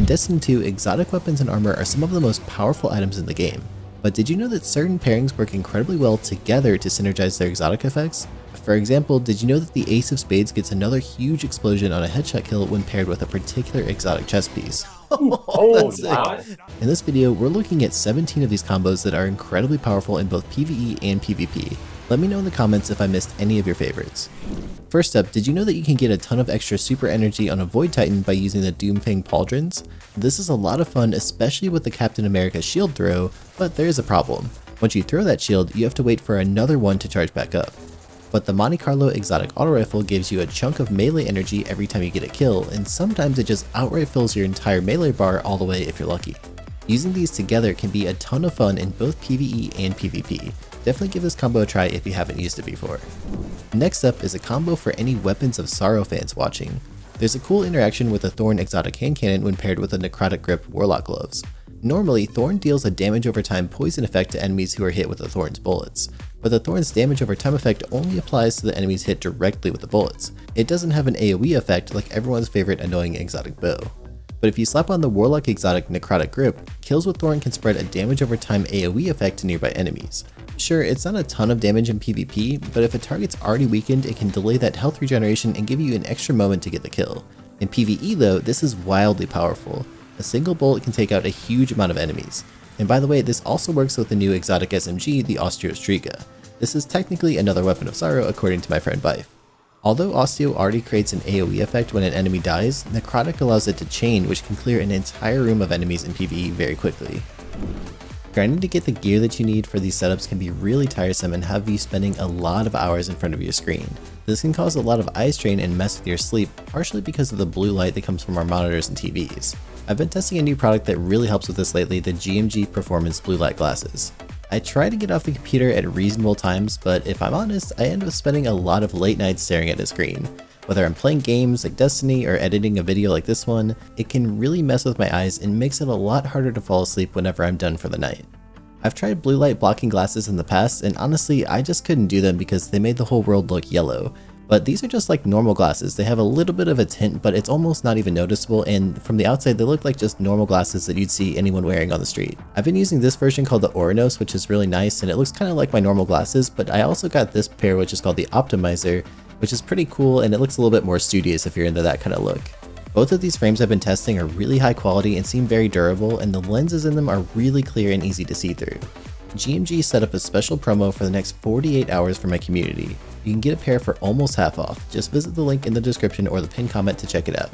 In Destiny 2, exotic weapons and armor are some of the most powerful items in the game. But did you know that certain pairings work incredibly well together to synergize their exotic effects? For example, did you know that the Ace of Spades gets another huge explosion on a headshot kill when paired with a particular exotic chest piece? Oh, wow. In this video, we're looking at 17 of these combos that are incredibly powerful in both PvE and PvP. Let me know in the comments if I missed any of your favorites. First up, did you know that you can get a ton of extra super energy on a Void Titan by using the Doomfang Pauldrons? This is a lot of fun, especially with the Captain America shield throw, but there is a problem. Once you throw that shield, you have to wait for another one to charge back up. But the Monte Carlo exotic auto rifle gives you a chunk of melee energy every time you get a kill, and sometimes it just outright fills your entire melee bar all the way if you're lucky. Using these together can be a ton of fun in both PvE and PvP. Definitely give this combo a try if you haven't used it before. Next up is a combo for any Weapons of Sorrow fans watching. There's a cool interaction with a Thorn exotic hand cannon when paired with a Necrotic Grip Warlock gloves. Normally, Thorn deals a damage over time poison effect to enemies who are hit with the Thorn's bullets, but the Thorn's damage over time effect only applies to the enemies hit directly with the bullets. It doesn't have an AoE effect like everyone's favorite annoying exotic bow. But if you slap on the Warlock exotic Necrotic Grip, kills with Thorn can spread a damage over time AoE effect to nearby enemies. Sure, it's not a ton of damage in PvP, but if a target's already weakened, it can delay that health regeneration and give you an extra moment to get the kill. In PvE though, this is wildly powerful. A single bullet can take out a huge amount of enemies. And by the way, this also works with the new exotic SMG, the Osteo. This is technically another Weapon of Sorrow according to my friend Bife. Although Osteo already creates an AoE effect when an enemy dies, Necrotic allows it to chain, which can clear an entire room of enemies in PvE very quickly. Grinding to get the gear that you need for these setups can be really tiresome and have you spending a lot of hours in front of your screen. This can cause a lot of eye strain and mess with your sleep, partially because of the blue light that comes from our monitors and TVs. I've been testing a new product that really helps with this lately, the GMG Performance Blue Light Glasses. I try to get off the computer at reasonable times, but if I'm honest, I end up spending a lot of late nights staring at a screen. Whether I'm playing games like Destiny or editing a video like this one, it can really mess with my eyes and makes it a lot harder to fall asleep whenever I'm done for the night. I've tried blue light blocking glasses in the past, and honestly, I just couldn't do them because they made the whole world look yellow. But these are just like normal glasses. They have a little bit of a tint, but it's almost not even noticeable, and from the outside they look like just normal glasses that you'd see anyone wearing on the street. I've been using this version called the Oranos, which is really nice, and it looks kind of like my normal glasses, but I also got this pair which is called the Optimizer, which is pretty cool, and it looks a little bit more studious if you're into that kind of look. Both of these frames I've been testing are really high quality and seem very durable, and the lenses in them are really clear and easy to see through. GMG set up a special promo for the next 48 hours for my community. You can get a pair for almost half off. Just visit the link in the description or the pinned comment to check it out.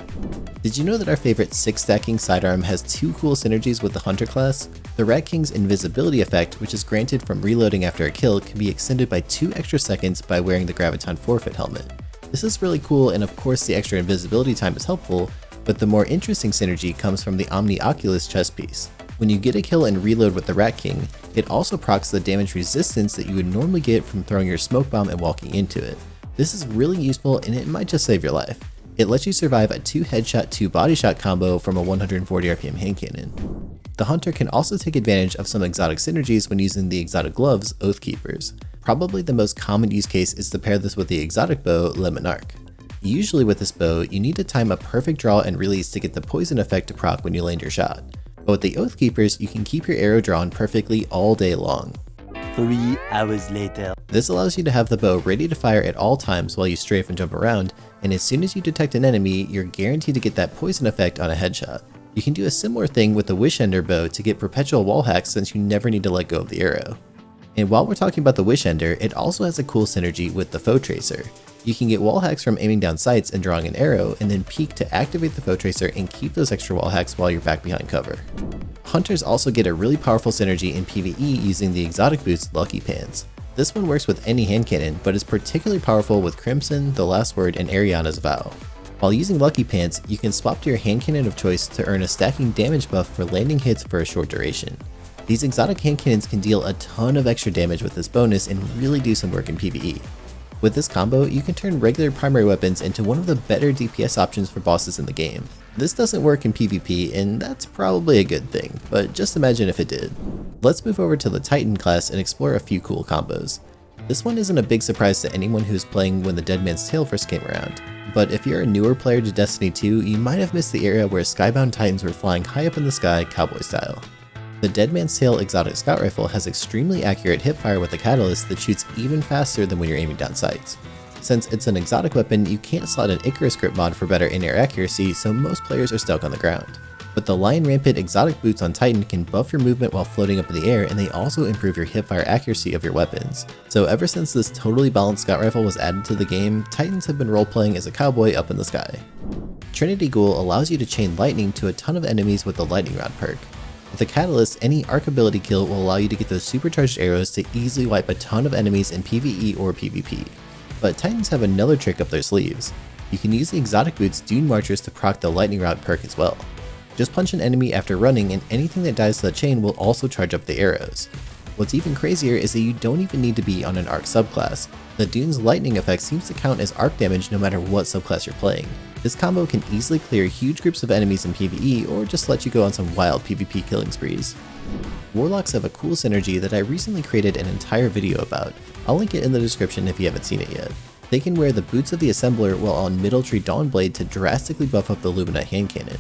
Did you know that our favorite 6-stacking sidearm has 2 cool synergies with the Hunter class? The Rat King's invisibility effect, which is granted from reloading after a kill, can be extended by 2 extra seconds by wearing the Graviton Forfeit helmet. This is really cool, and of course the extra invisibility time is helpful, but the more interesting synergy comes from the OMNIOCULUS chest piece. When you get a kill and reload with the Rat King, it also procs the damage resistance that you would normally get from throwing your smoke bomb and walking into it. This is really useful, and it might just save your life. It lets you survive a 2 headshot 2 body shot combo from a 140 RPM hand cannon. The Hunter can also take advantage of some exotic synergies when using the exotic gloves, Oathkeepers. Probably the most common use case is to pair this with the exotic bow, Le Monarque. Usually with this bow, you need to time a perfect draw and release to get the poison effect to proc when you land your shot. But with the Oathkeepers, you can keep your arrow drawn perfectly all day long. 3 hours later. This allows you to have the bow ready to fire at all times while you strafe and jump around, and as soon as you detect an enemy, you're guaranteed to get that poison effect on a headshot. You can do a similar thing with the Wishender bow to get perpetual wall hacks since you never need to let go of the arrow. And while we're talking about the Wishender, it also has a cool synergy with the Foe Tracer. You can get wall hacks from aiming down sights and drawing an arrow, and then peek to activate the Foe Tracer and keep those extra wall hacks while you're back behind cover. Hunters also get a really powerful synergy in PvE using the exotic boost Lucky Pants. This one works with any hand cannon, but is particularly powerful with Crimson, The Last Word, and Ariana's Vow. While using Lucky Pants, you can swap to your hand cannon of choice to earn a stacking damage buff for landing hits for a short duration. These exotic hand cannons can deal a ton of extra damage with this bonus and really do some work in PvE. With this combo, you can turn regular primary weapons into one of the better DPS options for bosses in the game. This doesn't work in PvP, and that's probably a good thing, but just imagine if it did. Let's move over to the Titan class and explore a few cool combos. This one isn't a big surprise to anyone who's playing when the Dead Man's Tale first came around. But if you're a newer player to Destiny 2, you might have missed the era where Skybound Titans were flying high up in the sky, cowboy style. The Dead Man's Tale exotic scout rifle has extremely accurate hipfire with a catalyst that shoots even faster than when you're aiming down sights. Since it's an exotic weapon, you can't slot an Icarus grip mod for better in-air accuracy, so most players are stuck on the ground. But the Lion Rampant exotic boots on Titan can buff your movement while floating up in the air, and they also improve your hipfire accuracy of your weapons. So ever since this totally balanced scout rifle was added to the game, Titans have been role-playing as a cowboy up in the sky. Trinity Ghoul allows you to chain lightning to a ton of enemies with the lightning rod perk. With a catalyst, any arc ability kill will allow you to get those supercharged arrows to easily wipe a ton of enemies in PvE or PvP. But Titans have another trick up their sleeves. You can use the exotic boots DUNEMARCHERS to proc the lightning rod perk as well. Just punch an enemy after running and anything that dies to the chain will also charge up the arrows. What's even crazier is that you don't even need to be on an arc subclass. The Dune's lightning effect seems to count as arc damage no matter what subclass you're playing. This combo can easily clear huge groups of enemies in PvE or just let you go on some wild PvP killing sprees. Warlocks have a cool synergy that I recently created an entire video about. I'll link it in the description if you haven't seen it yet. They can wear the boots of the assembler while on Middle Tree Dawnblade to drastically buff up the Lumina hand cannon.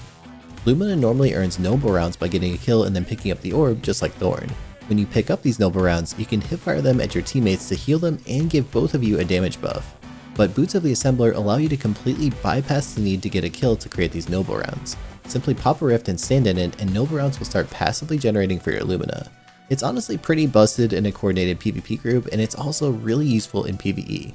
Lumina normally earns noble rounds by getting a kill and then picking up the orb just like Thorn. When you pick up these noble rounds, you can hipfire them at your teammates to heal them and give both of you a damage buff. But Boots of the Assembler allow you to completely bypass the need to get a kill to create these noble rounds. Simply pop a rift and stand in it, and noble rounds will start passively generating for your Lumina. It's honestly pretty busted in a coordinated PvP group, and it's also really useful in PvE.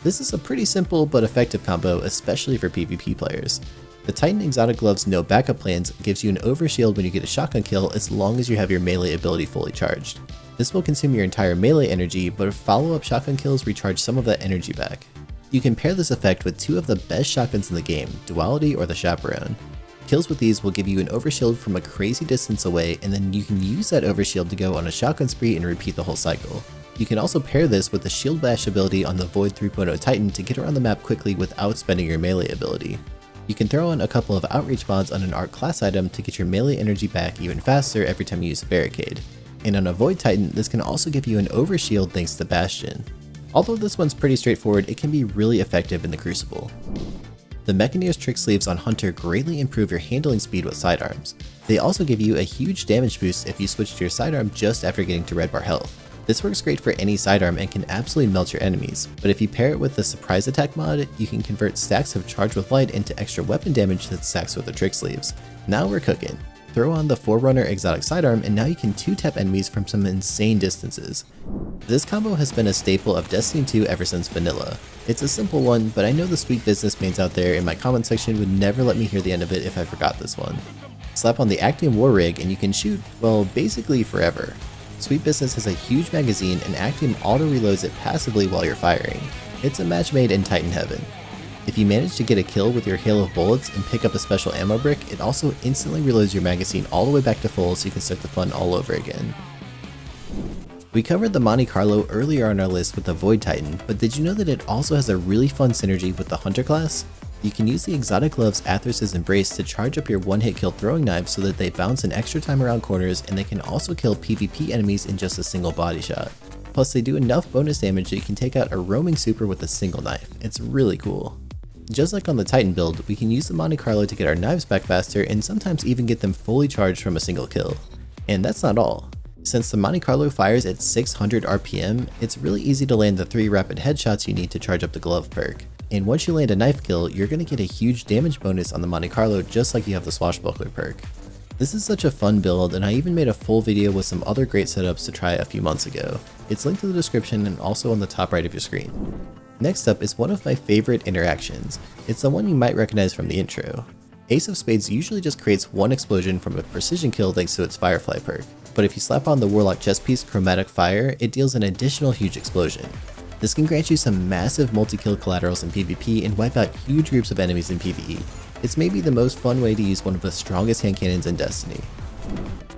This is a pretty simple but effective combo, especially for PvP players. The Titan Exotic Gloves No Backup Plans gives you an overshield when you get a shotgun kill as long as you have your melee ability fully charged. This will consume your entire melee energy, but follow-up shotgun kills recharge some of that energy back. You can pair this effect with two of the best shotguns in the game, Duality or the Chaperone. Kills with these will give you an overshield from a crazy distance away, and then you can use that overshield to go on a shotgun spree and repeat the whole cycle. You can also pair this with the Shield Bash ability on the Void 3.0 Titan to get around the map quickly without spending your melee ability. You can throw in a couple of Outreach mods on an Arc class item to get your melee energy back even faster every time you use a Barricade. And on a Void Titan, this can also give you an overshield thanks to Bastion. Although this one's pretty straightforward, it can be really effective in the Crucible. The Mechaneer's Trick Sleeves on Hunter greatly improve your handling speed with sidearms. They also give you a huge damage boost if you switch to your sidearm just after getting to red bar health. This works great for any sidearm and can absolutely melt your enemies, but if you pair it with the Surprise Attack mod, you can convert stacks of Charge with Light into extra weapon damage that stacks with the Trick Sleeves. Now we're cooking. Throw on the Forerunner Exotic Sidearm and now you can 2-tap enemies from some insane distances. This combo has been a staple of Destiny 2 ever since vanilla. It's a simple one, but I know the sweet businessmans out there in my comment section would never let me hear the end of it if I forgot this one. Slap on the ACTIUM War Rig and you can shoot, well, basically forever. Sweet Business has a huge magazine and ACTIUM auto-reloads it passively while you're firing. It's a match made in Titan Heaven. If you manage to get a kill with your hail of bullets and pick up a special ammo brick, it also instantly reloads your magazine all the way back to full so you can start the fun all over again. We covered the Monte Carlo earlier on our list with the Void Titan, but did you know that it also has a really fun synergy with the Hunter class? You can use the Exotic Gloves Atheros' Embrace to charge up your one-hit kill throwing knives so that they bounce an extra time around corners, and they can also kill PvP enemies in just a single body shot. Plus they do enough bonus damage that you can take out a roaming super with a single knife. It's really cool. Just like on the Titan build, we can use the Monte Carlo to get our knives back faster and sometimes even get them fully charged from a single kill. And that's not all. Since the Monte Carlo fires at 600 RPM, it's really easy to land the 3 rapid headshots you need to charge up the glove perk. And once you land a knife kill, you're going to get a huge damage bonus on the Monte Carlo just like you have the Swashbuckler perk. This is such a fun build, and I even made a full video with some other great setups to try a few months ago. It's linked in the description and also on the top right of your screen. Next up is one of my favorite interactions. It's the one you might recognize from the intro. Ace of Spades usually just creates one explosion from a precision kill thanks to its Firefly perk, but if you slap on the Warlock chest piece Chromatic Fire, it deals an additional huge explosion. This can grant you some massive multi-kill collaterals in PvP and wipe out huge groups of enemies in PvE. It's maybe the most fun way to use one of the strongest hand cannons in Destiny.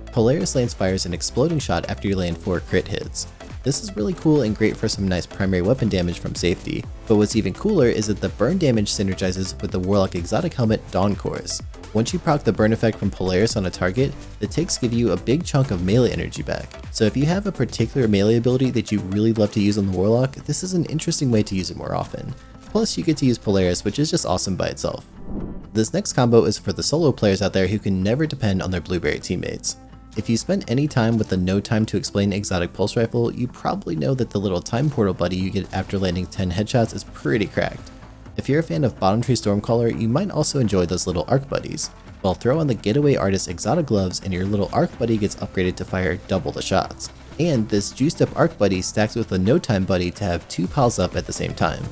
Polaris Lance fires an exploding shot after you land 4 crit hits. This is really cool and great for some nice primary weapon damage from safety, but what's even cooler is that the burn damage synergizes with the Warlock Exotic Helmet Dawn Chorus. Once you proc the burn effect from Polaris on a target, the ticks give you a big chunk of melee energy back. So if you have a particular melee ability that you really love to use on the Warlock, this is an interesting way to use it more often. Plus you get to use Polaris, which is just awesome by itself. This next combo is for the solo players out there who can never depend on their blueberry teammates. If you spend any time with the no time to explain exotic pulse rifle, you probably know that the little time portal buddy you get after landing 10 headshots is pretty cracked. If you're a fan of bottom tree Stormcaller, you might also enjoy those little arc buddies. Well, throw on the getaway artist exotic gloves and your little arc buddy gets upgraded to fire double the shots. And this juiced up arc buddy stacks with a no time buddy to have 2 piles up at the same time.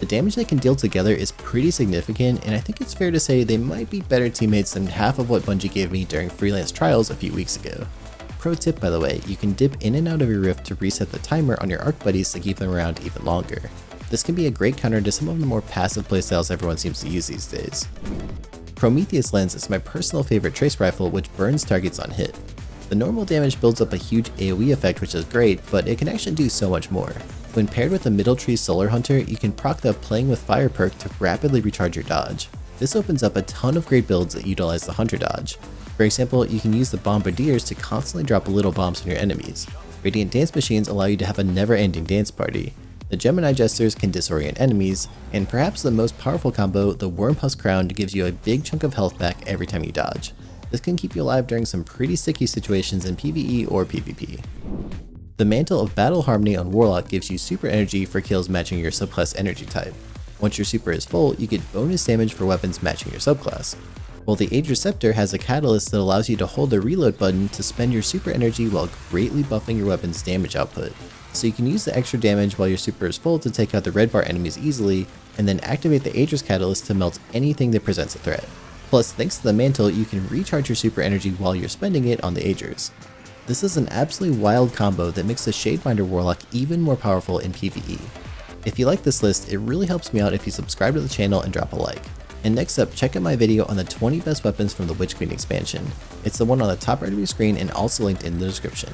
The damage they can deal together is pretty significant, and I think it's fair to say they might be better teammates than half of what Bungie gave me during freelance trials a few weeks ago. Pro tip by the way, you can dip in and out of your rift to reset the timer on your arc buddies to keep them around even longer. This can be a great counter to some of the more passive playstyles everyone seems to use these days. Prometheus lens is my personal favorite trace rifle, which burns targets on hit. The normal damage builds up a huge AoE effect, which is great, but it can actually do so much more. When paired with the Middle Tree Solar Hunter, you can proc the Playing with Fire perk to rapidly recharge your dodge. This opens up a ton of great builds that utilize the Hunter dodge. For example, you can use the Bombardiers to constantly drop little bombs on your enemies. Radiant Dance Machines allow you to have a never-ending dance party. The Gemini Jesters can disorient enemies, and perhaps the most powerful combo, the Wormhusk Crown, gives you a big chunk of health back every time you dodge. This can keep you alive during some pretty sticky situations in PvE or PvP. The Mantle of Battle Harmony on Warlock gives you super energy for kills matching your subclass energy type. Once your super is full, you get bonus damage for weapons matching your subclass. While the Aegis Scepter has a catalyst that allows you to hold the reload button to spend your super energy while greatly buffing your weapon's damage output. So you can use the extra damage while your super is full to take out the red bar enemies easily, and then activate the Aegis Catalyst to melt anything that presents a threat. Plus, thanks to the Mantle, you can recharge your super energy while you're spending it on the Aegis. This is an absolutely wild combo that makes the Shademinder Warlock even more powerful in PvE. If you like this list, it really helps me out if you subscribe to the channel and drop a like. And next up, check out my video on the 20 best weapons from the Witch Queen expansion. It's the one on the top right of your screen and also linked in the description.